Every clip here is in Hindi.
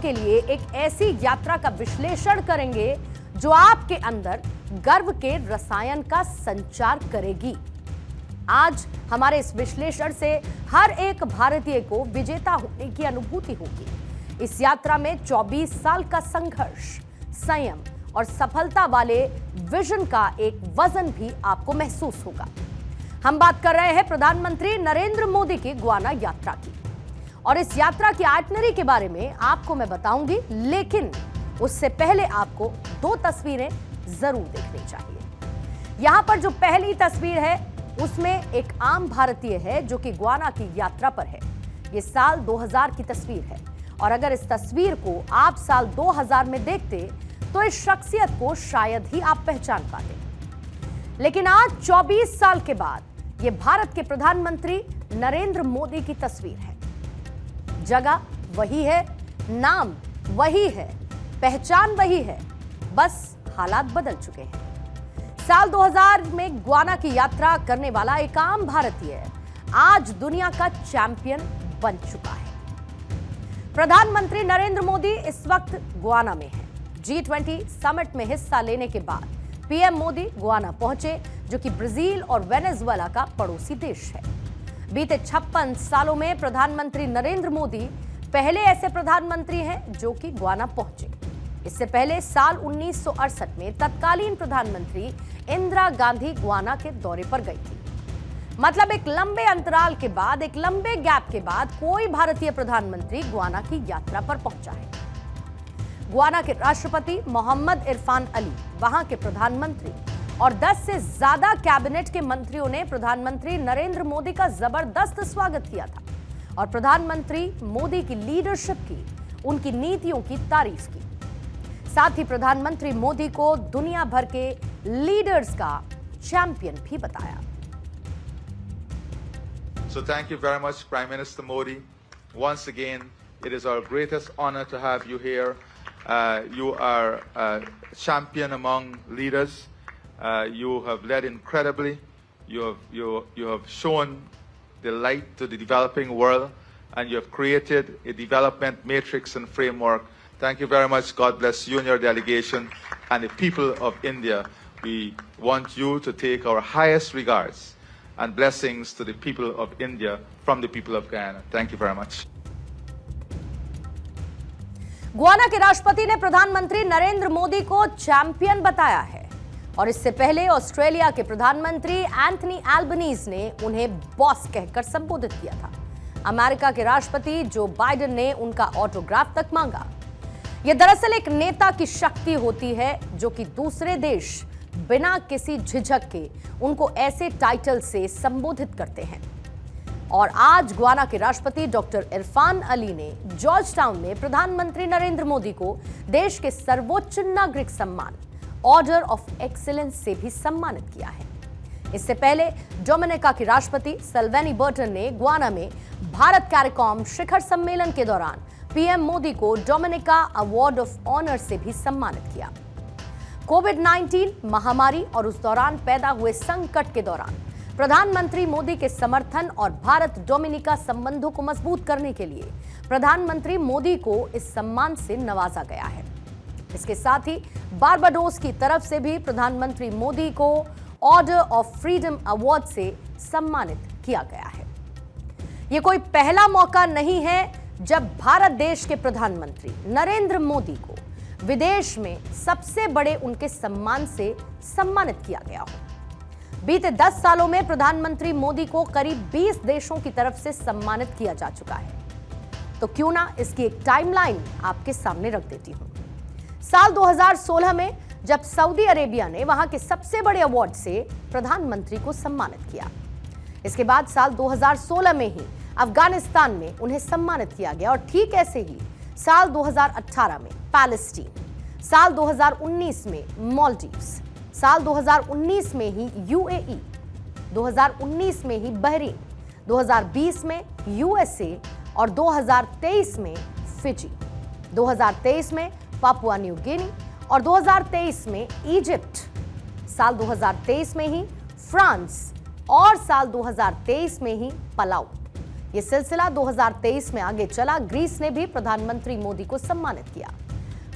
के लिए एक ऐसी यात्रा का विश्लेषण करेंगे जो आपके अंदर गर्व के रसायन का संचार करेगी। आज हमारे इस विश्लेषण से हर एक भारतीय को विजेता होने की अनुभूति होगी। इस यात्रा में 24 साल का संघर्ष, संयम और सफलता वाले विजन का एक वजन भी आपको महसूस होगा। हम बात कर रहे हैं प्रधानमंत्री नरेंद्र मोदी की गुयाना यात्रा की, और इस यात्रा की आइटनरी के बारे में आपको मैं बताऊंगी, लेकिन उससे पहले आपको दो तस्वीरें जरूर देखनी चाहिए। यहां पर जो पहली तस्वीर है उसमें एक आम भारतीय है जो कि गुयाना की यात्रा पर है। ये साल 2000 की तस्वीर है, और अगर इस तस्वीर को आप साल 2000 में देखते तो इस शख्सियत को शायद ही आप पहचान पाते। लेकिन आज 24 साल के बाद ये भारत के प्रधानमंत्री नरेंद्र मोदी की तस्वीर है। जगह वही है, नाम वही है, पहचान वही है, बस हालात बदल चुके हैं। साल 2000 में गुयाना की यात्रा करने वाला एक आम भारतीय आज दुनिया का चैंपियन बन चुका है। प्रधानमंत्री नरेंद्र मोदी इस वक्त गुयाना में है। G20 समिट में हिस्सा लेने के बाद पीएम मोदी गुयाना पहुंचे, जो कि ब्राजील और वेनेजुएला का पड़ोसी देश है। बीते 56 सालों में प्रधानमंत्री नरेंद्र मोदी पहले ऐसे प्रधानमंत्री हैं जो कि गुयाना पहुंचे। इससे पहले साल 1968 में तत्कालीन प्रधानमंत्री इंदिरा गांधी गुयाना के दौरे पर गई थी। मतलब एक लंबे अंतराल के बाद, एक लंबे गैप के बाद कोई भारतीय प्रधानमंत्री गुयाना की यात्रा पर पहुंचा है। गुयाना के राष्ट्रपति मोहम्मद इरफान अली, वहां के प्रधानमंत्री और 10 से ज्यादा कैबिनेट के मंत्रियों ने प्रधानमंत्री नरेंद्र मोदी का जबरदस्त स्वागत किया था और प्रधानमंत्री मोदी की लीडरशिप की, उनकी नीतियों की तारीफ की। साथ ही प्रधानमंत्री मोदी को दुनिया भर के लीडर्स का चैंपियन भी बताया। So thank you very much, Prime Minister Modi. Once again, it is our greatest honor to have you here. You are a champion among leaders. You have led incredibly. You have shown the light to the developing world, and you have created a development matrix and framework. Thank you very much. God bless you and your delegation and the people of India. We want you to take our highest regards and blessings to the people of India from the people of Guyana. Thank you very much. Guyana के राष्ट्रपति ने प्रधानमंत्री नरेंद्र मोदी को चैंपियन बताया है, और इससे पहले ऑस्ट्रेलिया के प्रधानमंत्री एंथनी एल्बनीज ने उन्हें बॉस कहकर संबोधित किया था। अमेरिका के राष्ट्रपति जो बाइडेन ने उनका ऑटोग्राफ तक मांगा। यह दरअसल एक नेता की शक्ति होती है जो कि दूसरे देश बिना किसी झिझक के उनको ऐसे टाइटल से संबोधित करते हैं। और आज गुयाना के राष्ट्रपति डॉक्टर इरफान अली ने जॉर्ज टाउन में प्रधानमंत्री नरेंद्र मोदी को देश के सर्वोच्च नागरिक सम्मान ऑर्डर ऑफ एक्सीलेंस से भी सम्मानित किया है। इससे पहले डोमिनिका के राष्ट्रपति सल्वेनी बर्टन ने गुयाना में भारत कैरिकॉम शिखर सम्मेलन के दौरान पीएम मोदी को डोमिनिका अवार्ड ऑफ ऑनर से भी सम्मानित किया। कोविड-19 महामारी और उस दौरान पैदा हुए संकट के दौरान प्रधानमंत्री मोदी के समर्थन और भारत डोमिनिका संबंधों को मजबूत करने के लिए प्रधानमंत्री मोदी को इस सम्मान से नवाजा गया है। इसके साथ ही बारबाडोस की तरफ से भी प्रधानमंत्री मोदी को ऑर्डर ऑफ फ्रीडम अवार्ड से सम्मानित किया गया है। यह कोई पहला मौका नहीं है जब भारत देश के प्रधानमंत्री नरेंद्र मोदी को विदेश में सबसे बड़े उनके सम्मान से सम्मानित किया गया हो। बीते 10 सालों में प्रधानमंत्री मोदी को करीब 20 देशों की तरफ से सम्मानित किया जा चुका है। तो क्यों ना इसकी एक टाइमलाइन आपके सामने रख देती हूं। साल 2016 में जब सऊदी अरेबिया ने वहां के सबसे बड़े अवार्ड से प्रधानमंत्री को सम्मानित किया। इसके बाद साल 2016 में ही अफगानिस्तान में उन्हें सम्मानित किया गया, और ठीक ऐसे ही साल 2018 में पैलेस्टीन, साल 2019 में मालदीव्स, साल 2019 में ही यूएई, 2019 में ही बहरीन, 2020 में यूएसए और 2023 में फिजी, 2023 में पापुआ न्यू गिनी और 2023 में इजिप्ट, साल 2023 में ही फ्रांस और साल 2023 में ही पलाऊ। ये सिलसिला 2023 में आगे चला। ग्रीस ने भी प्रधानमंत्री मोदी को सम्मानित किया।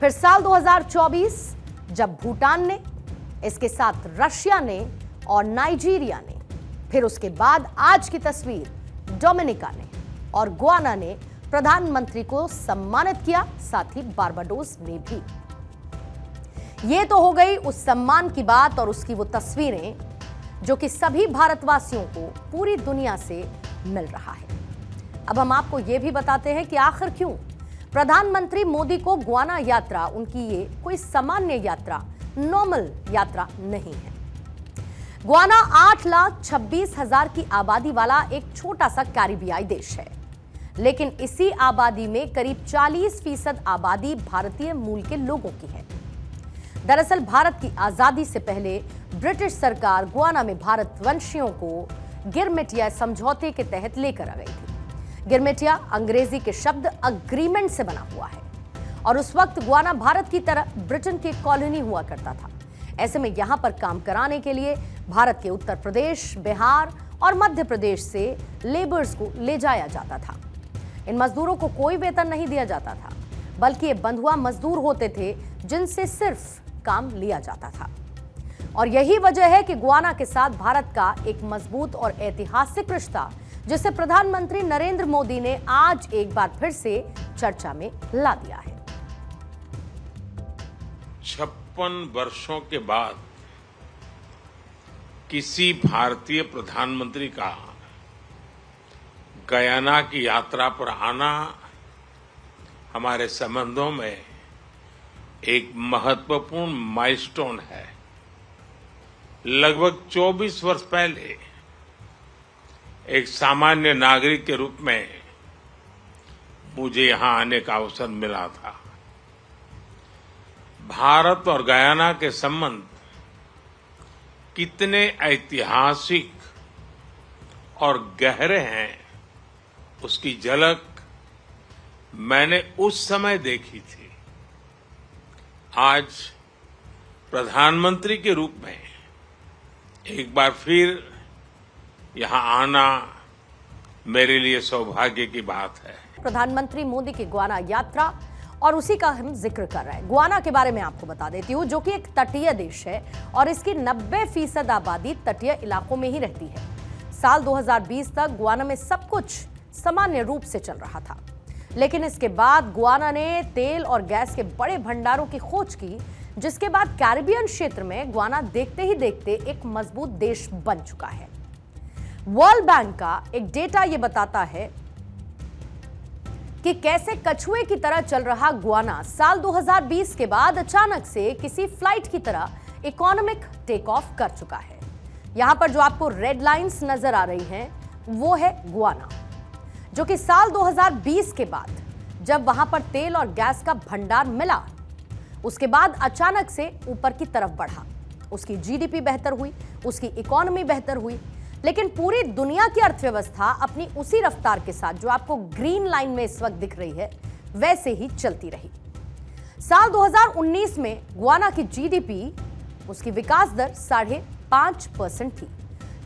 फिर साल 2024 जब भूटान ने, इसके साथ रशिया ने और नाइजीरिया ने, फिर उसके बाद आज की तस्वीर डोमिनिका ने और गुयाना ने प्रधानमंत्री को सम्मानित किया, साथ ही बारबाडोस ने भी। ये तो हो गई उस सम्मान की बात और उसकी वो तस्वीरें जो कि सभी भारतवासियों को पूरी दुनिया से मिल रहा है। अब हम आपको ये भी बताते हैं कि आखिर क्यों प्रधानमंत्री मोदी को गुयाना यात्रा, उनकी ये कोई सामान्य यात्रा, नॉर्मल यात्रा नहीं है। गुयाना 8,26,000 की आबादी वाला एक छोटा सा कैरिबियाई देश है, लेकिन इसी आबादी में करीब 40% आबादी भारतीय मूल के लोगों की है। दरअसल भारत की आजादी से पहले ब्रिटिश सरकार गुयाना में भारतवंशियों को गिरमिटिया समझौते के तहत लेकर आ गई थी। गिरमिटिया अंग्रेजी के शब्द अग्रीमेंट से बना हुआ है और उस वक्त गुयाना भारत की तरह ब्रिटेन की कॉलोनी हुआ करता था। ऐसे में यहां पर काम कराने के लिए भारत के उत्तर प्रदेश, बिहार और मध्य प्रदेश से लेबर्स को ले जाया जाता था। इन मजदूरों को कोई वेतन नहीं दिया जाता था, बल्कि ये बंधुआ मजदूर होते थे जिनसे सिर्फ काम लिया जाता था। और यही वजह है कि गुयाना के साथ भारत का एक मजबूत और ऐतिहासिक रिश्ता, जिसे प्रधानमंत्री नरेंद्र मोदी ने आज एक बार फिर से चर्चा में ला दिया है। 56 वर्षों के बाद किसी भारतीय प्रधानमंत्री का गयाना की यात्रा पर आना हमारे संबंधों में एक महत्वपूर्ण माइलस्टोन है। लगभग 24 वर्ष पहले एक सामान्य नागरिक के रूप में मुझे यहां आने का अवसर मिला था। भारत और गयाना के संबंध कितने ऐतिहासिक और गहरे हैं, उसकी झलक मैंने उस समय देखी थी। आज प्रधानमंत्री के रूप में एक बार फिर यहां आना मेरे लिए सौभाग्य की बात है। प्रधानमंत्री मोदी की गुयाना यात्रा और उसी का हम जिक्र कर रहे हैं। गुयाना के बारे में आपको बता देती हूँ, जो कि एक तटीय देश है और इसकी 90% आबादी तटीय इलाकों में ही रहती है। साल 2020 तक गुयाना में सब कुछ सामान्य रूप से चल रहा था, लेकिन इसके बाद गुयाना ने तेल और गैस के बड़े भंडारों की खोज की, जिसके बाद कैरिबियन क्षेत्र में गुयाना देखते ही देखते एक मजबूत देश बन चुका है। वर्ल्ड बैंक का एक डेटा यह बताता है कि कैसे कछुए की तरह चल रहा गुयाना साल 2020 के बाद अचानक से किसी फ्लाइट की तरह इकोनॉमिक टेक ऑफ कर चुका है। यहां पर जो आपको रेड लाइंस नजर आ रही हैं, वो है गुयाना, जो कि साल 2020 के बाद जब वहां पर तेल और गैस का भंडार मिला, उसके बाद अचानक से ऊपर की तरफ बढ़ा। उसकी जीडीपी बेहतर हुई, उसकी इकोनॉमी बेहतर हुई, लेकिन पूरी दुनिया की अर्थव्यवस्था अपनी उसी रफ्तार के साथ, जो आपको ग्रीन लाइन में इस वक्त दिख रही है, वैसे ही चलती रही। साल 2019 में गुयाना की जीडीपी, उसकी विकास दर 5.5% थी,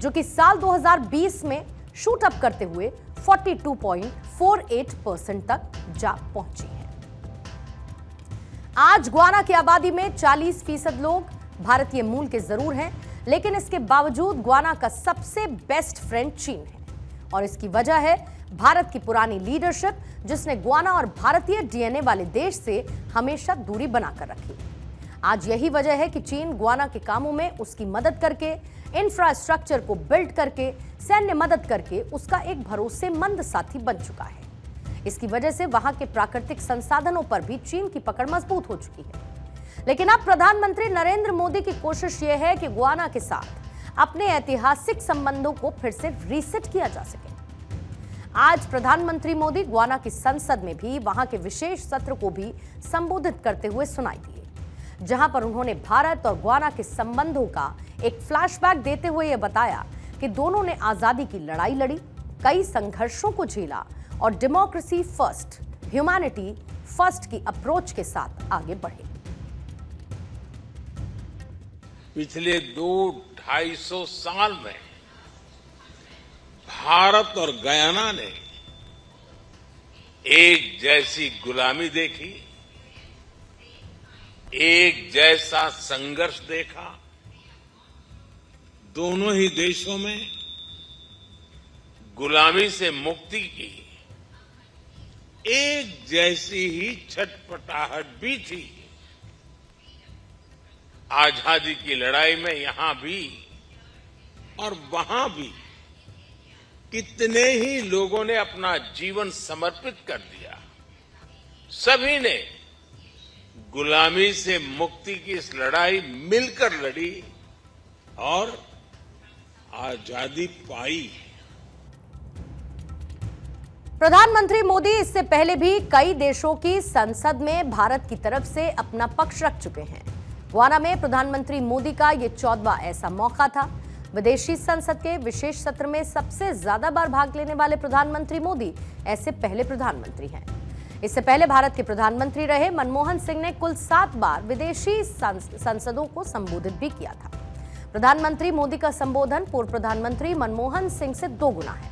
जो कि साल 2020 में शूट अप करते हुए 42.48% तक जा पहुंची है। आज गुयाना की आबादी में 40% लोग भारतीय मूल के जरूर हैं, लेकिन इसके बावजूद गुयाना का सबसे बेस्ट फ्रेंड चीन है और इसकी वजह है भारत की पुरानी लीडरशिप, जिसने गुयाना और भारतीय डीएनए वाले देश से हमेशा दूरी बनाकर रखी। आज यही वजह है कि चीन गुयाना के कामों में उसकी मदद करके, इंफ्रास्ट्रक्चर को बिल्ड करके, सैन्य मदद करके उसका एक भरोसेमंद साथी बन चुका है। इसकी वजह से वहां के प्राकृतिक संसाधनों पर भी चीन की पकड़ मजबूत हो चुकी है। लेकिन अब प्रधानमंत्री नरेंद्र मोदी की कोशिश यह है कि गुयाना के साथ अपने ऐतिहासिक संबंधों को फिर से रीसेट किया जा सके। आज प्रधानमंत्री मोदी गुयाना की संसद में भी वहां के विशेष सत्र को भी संबोधित करते हुए सुनाई दिए, जहां पर उन्होंने भारत और गुयाना के संबंधों का एक फ्लैशबैक देते हुए यह बताया कि दोनों ने आजादी की लड़ाई लड़ी, कई संघर्षों को झेला और डेमोक्रेसी फर्स्ट, ह्यूमैनिटी फर्स्ट की अप्रोच के साथ आगे बढ़े। पिछले 200-250 साल में भारत और गयाना ने एक जैसी गुलामी देखी, एक जैसा संघर्ष देखा। दोनों ही देशों में गुलामी से मुक्ति की एक जैसी ही छटपटाहट भी थी। आजादी की लड़ाई में यहां भी और वहां भी कितने ही लोगों ने अपना जीवन समर्पित कर दिया। सभी ने गुलामी से मुक्ति की इस लड़ाई मिलकर लड़ी और आजादी पाई। प्रधानमंत्री मोदी इससे पहले भी कई देशों की संसद में भारत की तरफ से अपना पक्ष रख चुके हैं। गोवा में प्रधानमंत्री मोदी का ये 14वां ऐसा मौका था। विदेशी संसद के विशेष सत्र में सबसे ज्यादा बार भाग लेने वाले प्रधानमंत्री मोदी ऐसे पहले प्रधानमंत्री हैं। इससे पहले भारत के प्रधानमंत्री रहे मनमोहन सिंह ने कुल 7 बार विदेशी संसदों को संबोधित भी किया था। प्रधानमंत्री मोदी का संबोधन पूर्व प्रधानमंत्री मनमोहन सिंह से 2 गुना है।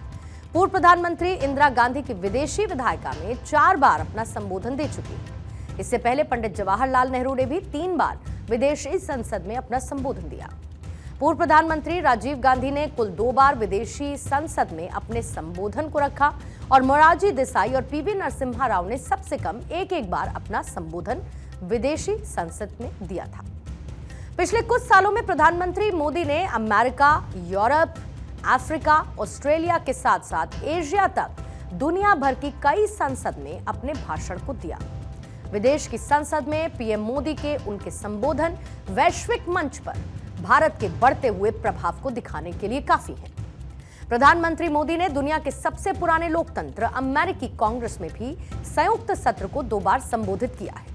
पूर्व प्रधानमंत्री इंदिरा गांधी की विदेशी विधायिका में 4 बार अपना संबोधन दे चुकी है। इससे पहले पंडित जवाहरलाल नेहरू ने भी 3 बार विदेशी संसद में अपना संबोधन दिया। पूर्व प्रधानमंत्री राजीव गांधी ने कुल 2 बार विदेशी संसद में अपने संबोधन को रखा और मोरारजी देसाई और पीवी नरसिम्हा राव ने सबसे कम एक बार अपना संबोधन विदेशी संसद में दिया था। पिछले कुछ सालों में प्रधानमंत्री मोदी ने अमेरिका, यूरोप, अफ्रीका, ऑस्ट्रेलिया के साथ साथ एशिया तक दुनिया भर की कई संसद में अपने भाषण को दिया। विदेश की संसद में पीएम मोदी के उनके संबोधन वैश्विक मंच पर भारत के बढ़ते हुए प्रभाव को दिखाने के लिए काफी है। प्रधानमंत्री मोदी ने दुनिया के सबसे पुराने लोकतंत्र अमेरिकी कांग्रेस में भी संयुक्त सत्र को 2 बार संबोधित किया है।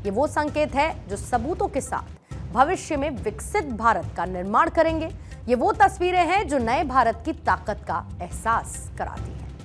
ये वो संकेत है जो सबूतों के साथ भविष्य में विकसित भारत का निर्माण करेंगे। ये वो तस्वीरें हैं जो नए भारत की ताकत का एहसास कराती हैं।